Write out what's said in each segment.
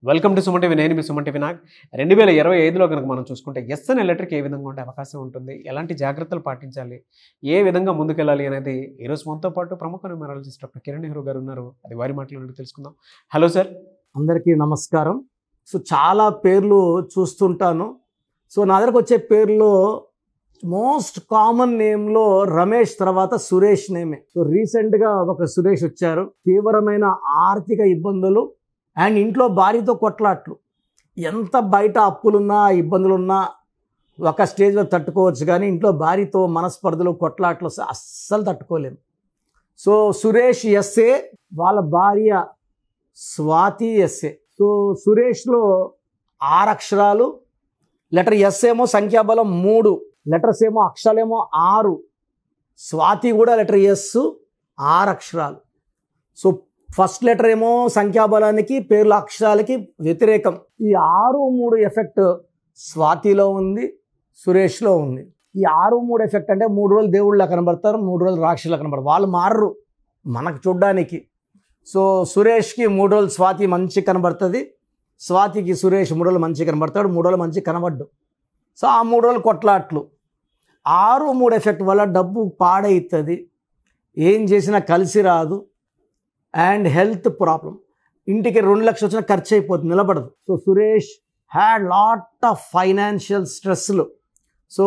Welcome to Suman TV. నేను మీ Suman TV Nag. 2025లో కనుక మనం చూసుకుంటే ఎస్ అనే లెటర్కి ఏ విధంగా ఉండే అవకాశం ఉంటుంది, ఎలాంటి జాగ్రత్తలు పాటించాలి, ఏ విధంగా ముందుకెళ్ళాలి అనేది ఈరోజు మనతో పాటు ప్రముఖ న్యూమరాలజిస్ట్ డాక్టర్ కిరణ్ నెహ్రూ గారు ఉన్నారు. అది వారి మాటలు తెలుసుకుందాం. Hello sir. అందరికీ నమస్కారం. సో చాలా పేర్లు చూస్తుంటాను. సో నా దగ్గరకు వచ్చే పేర్లో మోస్ట్ కామన్ నేమ్లో రమేష్ తర్వాత సురేష్ నేమే. సో రీసెంట్గా ఒక సురేష్ వచ్చారు. తీవ్రమైన ఆర్థిక ఇబ్బందులు అండ్ ఇంట్లో భార్యతో కొట్లాట్లు. ఎంత బయట అప్పులున్నా ఇబ్బందులున్నా ఒక స్టేజ్లో తట్టుకోవచ్చు, కానీ ఇంట్లో భార్యతో మనస్పర్ధలు కొట్లాట్లు అస్సలు తట్టుకోలేము. సో సురేష్ ఎస్ఏ, వాళ్ళ భార్య స్వాతి ఎస్ఏ. సో సురేష్లో 6 అక్షరాలు, లెటర్ ఎస్ ఏమో సంఖ్యాబలం 3, లెటర్స్ ఏమో అక్షరాలేమో 6. స్వాతి కూడా లెటర్ ఎస్ 6 అక్షరాలు. సో ఫస్ట్ లెటర్ ఏమో సంఖ్యాబలానికి పేర్ల అక్షరాలకి వ్యతిరేకం. ఈ 6-3 ఎఫెక్ట్ స్వాతిలో ఉంది, సురేష్లో ఉంది. ఈ 6-3 ఎఫెక్ట్ అంటే 3 రోజులు దేవుళ్ళ కనబడతారు, 3 రోజులు రాక్షసులా కనబడతారు. వాళ్ళు మారరు మనకు చూడ్డానికి. సో సురేష్కి 3 రోజులు స్వాతి మంచి కనబడుతుంది, స్వాతికి సురేష్ 3 రోజులు మంచి కనబడతాడు, 3 రోజులు మంచి కనబడ్డు. సో ఆ 3 రోజులు కొట్లాట్లు. 6-3 ఎఫెక్ట్ వల్ల డబ్బు పాడవుతుంది, ఏం చేసినా కలిసి రాదు, అండ్ హెల్త్ ప్రాబ్లం. ఇంటికి 2 లక్షలు వచ్చినా ఖర్చు అయిపోతుంది, నిలబడదు. So Suresh had lot of financial స్ట్రెస్లు. సో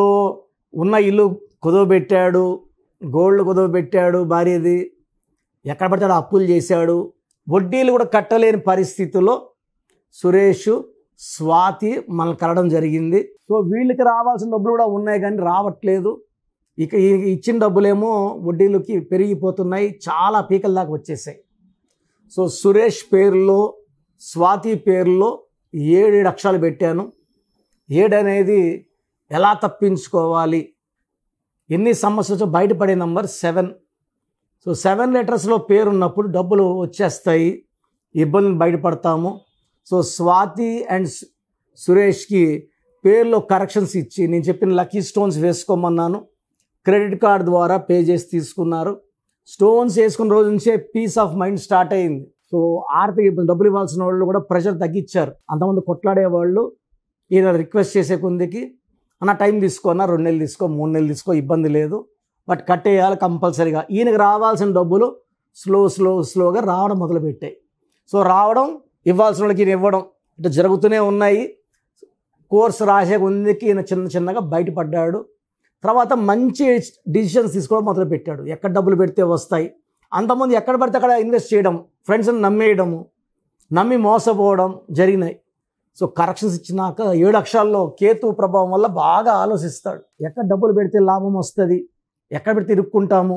ఉన్న ఇల్లు కుదవబెట్టాడు, గోల్డ్ కుదవబెట్టాడు, భార్యది ఎక్కడ పడతాడో అప్పులు చేశాడు, వడ్డీలు కూడా కట్టలేని పరిస్థితుల్లో సురేష్ స్వాతి మనల్ని కలవడం జరిగింది. సో వీళ్ళకి రావాల్సిన డబ్బులు కూడా ఉన్నాయి కానీ రావట్లేదు. ఇక ఇచ్చిన డబ్బులేమో వడ్డీలకి పెరిగిపోతున్నాయి, చాలా పీకల దాకా వచ్చేసాయి. సో సురేష్ పేరులో స్వాతి పేరులో 7 అక్షరాలు పెట్టాను. 7 అనేది ఎలా తప్పించుకోవాలి, ఎన్ని సమస్యలు బయటపడే నంబర్ 7. సో 7 లెటర్స్లో పేరు ఉన్నప్పుడు డబ్బులు వచ్చేస్తాయి, ఇబ్బందులు బయటపడతాము. సో స్వాతి అండ్ సురేష్కి పేర్లో కరెక్షన్స్ ఇచ్చి నేను చెప్పిన లక్కీ స్టోన్స్ వేసుకోమన్నాను. క్రెడిట్ కార్డ్ ద్వారా పే చేసి తీసుకున్నారు. స్టోన్స్ వేసుకున్న రోజు నుంచే పీస్ ఆఫ్ మైండ్ స్టార్ట్ అయింది. సో ఆర్థిక ఇబ్బంది, డబ్బులు ఇవ్వాల్సిన వాళ్ళు కూడా ప్రెషర్ తగ్గించారు. అంతమంది కొట్లాడేవాళ్ళు ఈయన రిక్వెస్ట్ చేసే కొందికి అన్న టైం తీసుకోనా, 2 నెలలు తీసుకో, 3 నెలలు తీసుకో, ఇబ్బంది లేదు, బట్ కట్టేయాలి కంపల్సరీగా. ఈయనకి రావాల్సిన డబ్బులు స్లోగా రావడం మొదలుపెట్టాయి. సో రావడం, ఇవ్వాల్సిన వాళ్ళకి ఈయన ఇవ్వడం, ఇట్లా జరుగుతూనే ఉన్నాయి. కోర్స్ రాసే కొందికి ఈయన చిన్నగా బయటపడ్డాడు. తర్వాత మంచి డిసిషన్స్ తీసుకోవడం మొదలుపెట్టాడు. ఎక్కడ డబ్బులు పెడితే వస్తాయి, అంతమంది ఎక్కడ పడితే అక్కడ ఇన్వెస్ట్ చేయడం, ఫ్రెండ్స్ని నమ్మేయడము, నమ్మి మోసపోవడం జరిగినాయి. సో కరెక్షన్స్ ఇచ్చినాక 7 అక్షరాల్లో కేతు ప్రభావం వల్ల బాగా ఆలోచిస్తాడు. ఎక్కడ డబ్బులు పెడితే లాభం వస్తుంది, ఎక్కడ పెడితే ఇరుక్కుంటాము.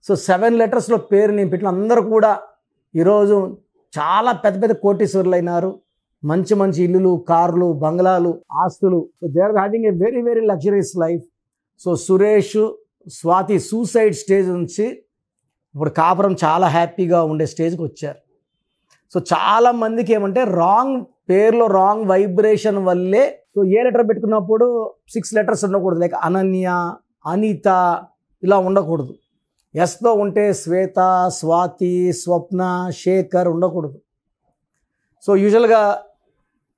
సో 7 లెటర్స్లో పేరు నేను పెట్టిన అందరూ కూడా ఈరోజు చాలా పెద్ద కోటీశ్వరులు అయినారు. మంచి ఇల్లులు, కార్లు, బంగ్లాలు, ఆస్తులు. So they are having a very luxurious life. So Suresh Swathi suicide stage నుంచి ఇప్పుడు కాపురం చాలా హ్యాపీగా ఉండే స్టేజ్కి వచ్చారు. సో చాలా మందికి ఏమంటే పేర్లో రాంగ్ వైబ్రేషన్ వల్లే. సో ఏ లెటర్ పెట్టుకున్నప్పుడు 6 లెటర్స్ ఉండకూడదు, లైక్ అనన్య, అనిత ఇలా ఉండకూడదు. ఎస్తో ఉంటే శ్వేత, స్వాతి, స్వప్న, శేఖర్ ఉండకూడదు. సో యూజువల్గా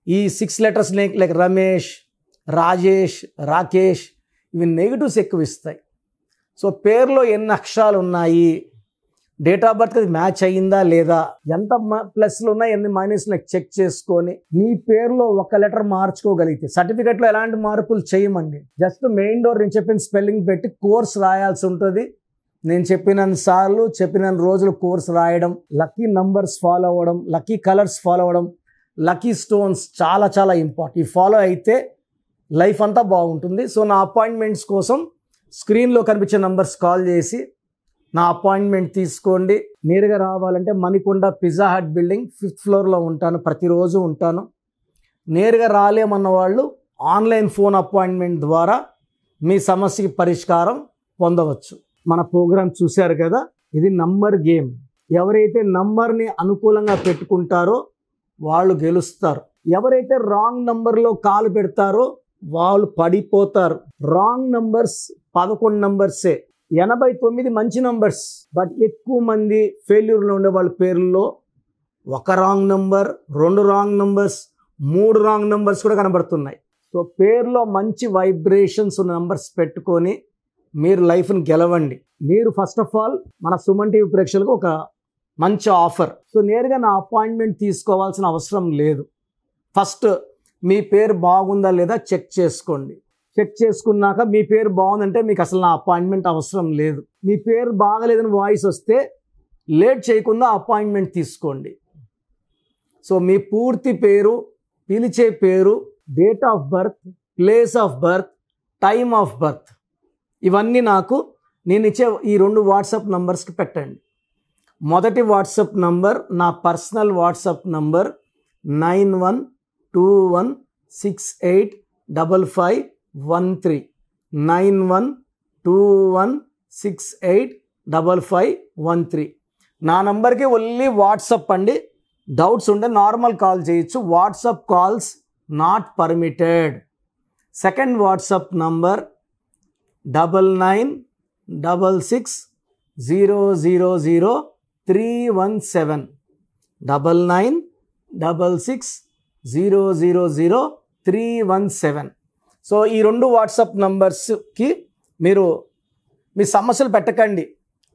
ఈ 6 లెటర్స్ లైక్ రమేష్, రాజేష్, రాకేష్ ఇవి నెగిటివ్స్ ఎక్కువ ఇస్తాయి. సో పేరులో ఎన్ని అక్షరాలు ఉన్నాయి, డేట్ ఆఫ్ బర్త్ అది మ్యాచ్ అయ్యిందా లేదా, ఎంత ప్లస్లు ఉన్నాయి, ఎన్ని మైనస్లు చెక్ చేసుకొని మీ పేరులో ఒక లెటర్ మార్చుకోగలిగితే, సర్టిఫికెట్లో ఎలాంటి మార్పులు చేయమండి. జస్ట్ మెయిన్ డోర్ నేను చెప్పిన స్పెల్లింగ్ పెట్టి కోర్స్ రాయాల్సి ఉంటుంది. నేను చెప్పినన్ని సార్లు చెప్పినన్ని రోజులు కోర్స్ రాయడం, లక్కీ నంబర్స్ ఫాలో అవ్వడం, లక్కీ కలర్స్ ఫాలో అవ్వడం, లక్కీ స్టోన్స్ చాలా ఇంపార్టెంట్. ఈ ఫాలో అయితే లైఫ్ అంతా బాగుంటుంది. సో నా అపాయింట్మెంట్స్ కోసం స్క్రీన్లో కనిపించే నంబర్స్ కాల్ చేసి నా అపాయింట్మెంట్ తీసుకోండి. నేరుగా రావాలంటే Manikonda pizza hot building 5th ఫ్లోర్లో ఉంటాను, ప్రతిరోజు ఉంటాను. నేరుగా రాలేమన్న వాళ్ళు ఆన్లైన్ ఫోన్ అపాయింట్మెంట్ ద్వారా మీ సమస్యకి పరిష్కారం పొందవచ్చు. మన ప్రోగ్రాం చూశారు కదా, ఇది నంబర్ గేమ్. ఎవరైతే నంబర్ని అనుకూలంగా పెట్టుకుంటారో వాళ్ళు గెలుస్తారు. ఎవరైతే రాంగ్ నంబర్లో కాలు పెడతారో వాళ్ళు పడిపోతారు. రాంగ్ నంబర్స్ 11 నంబర్సే, 89 మంచి నంబర్స్, బట్ ఎక్కువ మంది ఫెయిల్యూర్లో ఉండే వాళ్ళ పేర్లలో ఒక wrong number, 2 wrong numbers, 3 wrong numbers కూడా కనబడుతున్నాయి. సో పేరులో మంచి వైబ్రేషన్స్ ఉన్న నెంబర్స్ పెట్టుకొని మీరు లైఫ్ని గెలవండి. మీరు ఫస్ట్ ఆఫ్ ఆల్ మన సుమన్ టీవీ ప్రేక్షకులకు ఒక మంచి ఆఫర్. సో నేరుగా నా అపాయింట్మెంట్ తీసుకోవాల్సిన అవసరం లేదు. ఫస్ట్ మీ పేరు బాగుందా లేదా చెక్ చేసుకోండి. చెక్ చేసుకున్నాక మీ పేరు బాగుందంటే మీకు అసలు నా అపాయింట్మెంట్ అవసరం లేదు. మీ పేరు బాగలేదని వాయిస్ వస్తే లేట్ చేయకుండా అపాయింట్మెంట్ తీసుకోండి. సో మీ పూర్తి పేరు, పిలిచే పేరు, date of birth, place of birth, time of birth, ఇవన్నీ నాకు నేను ఇచ్చే ఈ 2 వాట్సాప్ నంబర్స్కి పెట్టండి. మొదటి వాట్సాప్ నంబర్ నా పర్సనల్ వాట్సాప్ నంబర్ 9121685513 9121685513. నా నంబర్కి ఓన్లీ వాట్సాప్ అండి. డౌట్స్ ఉంటే నార్మల్ కాల్ చేయొచ్చు. WhatsApp calls not permitted. Second WhatsApp number 9966000317 9966000317. So ఈ 2 వాట్సాప్ నంబర్స్కి మీరు మీ సమస్యలు పెట్టకండి.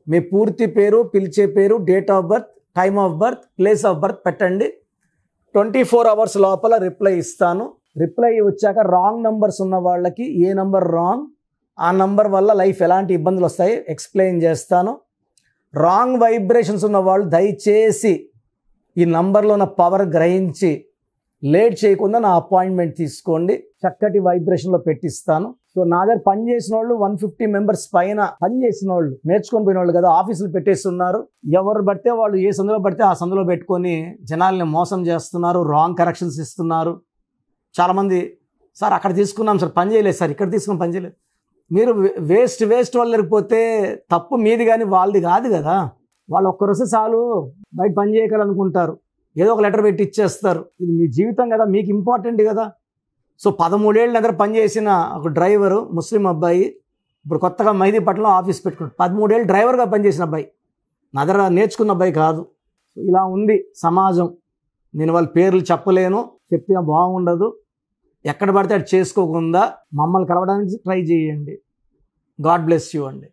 మీ పూర్తి పేరు, పిలిచే పేరు, date of birth, time of birth, place of birth పెట్టండి. 24 అవర్స్ లోపల రిప్లై ఇస్తాను. రిప్లై వచ్చాక రాంగ్ నంబర్స్ ఉన్న వాళ్ళకి ఏ నంబర్ రాంగ్, ఆ నంబర్ వల్ల లైఫ్ ఎలాంటి ఇబ్బందులు వస్తాయి ఎక్స్ప్లెయిన్ చేస్తాను. రాంగ్ వైబ్రేషన్స్ ఉన్న వాళ్ళు దయచేసి ఈ నంబర్లో ఉన్న పవర్ గ్రహించి లేట్ చేయకుండా నా అపాయింట్మెంట్ తీసుకోండి. చక్కటి వైబ్రేషన్లో పెట్టిస్తాను. సో నా దగ్గర పనిచేసిన వాళ్ళు 150 మెంబర్స్ పైన పనిచేసిన వాళ్ళు, నేర్చుకొని పోయిన వాళ్ళు కదా, ఆఫీసులు పెట్టేస్తున్నారు. ఎవరు పడితే వాళ్ళు ఏ సందులో పడితే ఆ సందులో పెట్టుకొని జనాల్ని మోసం చేస్తున్నారు, రాంగ్ కరెక్షన్స్ ఇస్తున్నారు. చాలామంది సార్ అక్కడ తీసుకున్నాం సార్ పని చేయలేదు, సార్ ఇక్కడ తీసుకున్నాం పని చేయలేదు. మీరు వేస్ట్ వాళ్ళు లేకపోతే తప్పు మీది కానీ వాళ్ళది కాదు కదా. వాళ్ళు ఒక్కరోజు చాలు బయట పని చేయగలనుకుంటారు, ఏదో ఒక లెటర్ పెట్టి ఇచ్చేస్తారు. ఇది మీ జీవితం కదా, మీకు ఇంపార్టెంట్ కదా. సో 13 ఏళ్ళ దగ్గర పనిచేసిన ఒక డ్రైవరు, ముస్లిం అబ్బాయి, ఇప్పుడు కొత్తగా మెహదీపట్నంలో ఆఫీస్ పెట్టుకున్నాడు. 13 ఏళ్ళు డ్రైవర్గా పనిచేసిన అబ్బాయి, నా దగ్గర నేర్చుకున్న అబ్బాయి కాదు. ఇలా ఉంది సమాజం. నేను వాళ్ళ పేర్లు చెప్పలేను, చెప్తే బాగుండదు. ఎక్కడ పడితే అది చేసుకోకుండా మమ్మల్ని కలవడానికి ట్రై చేయండి. గాడ్ బ్లెస్ యూ అండి.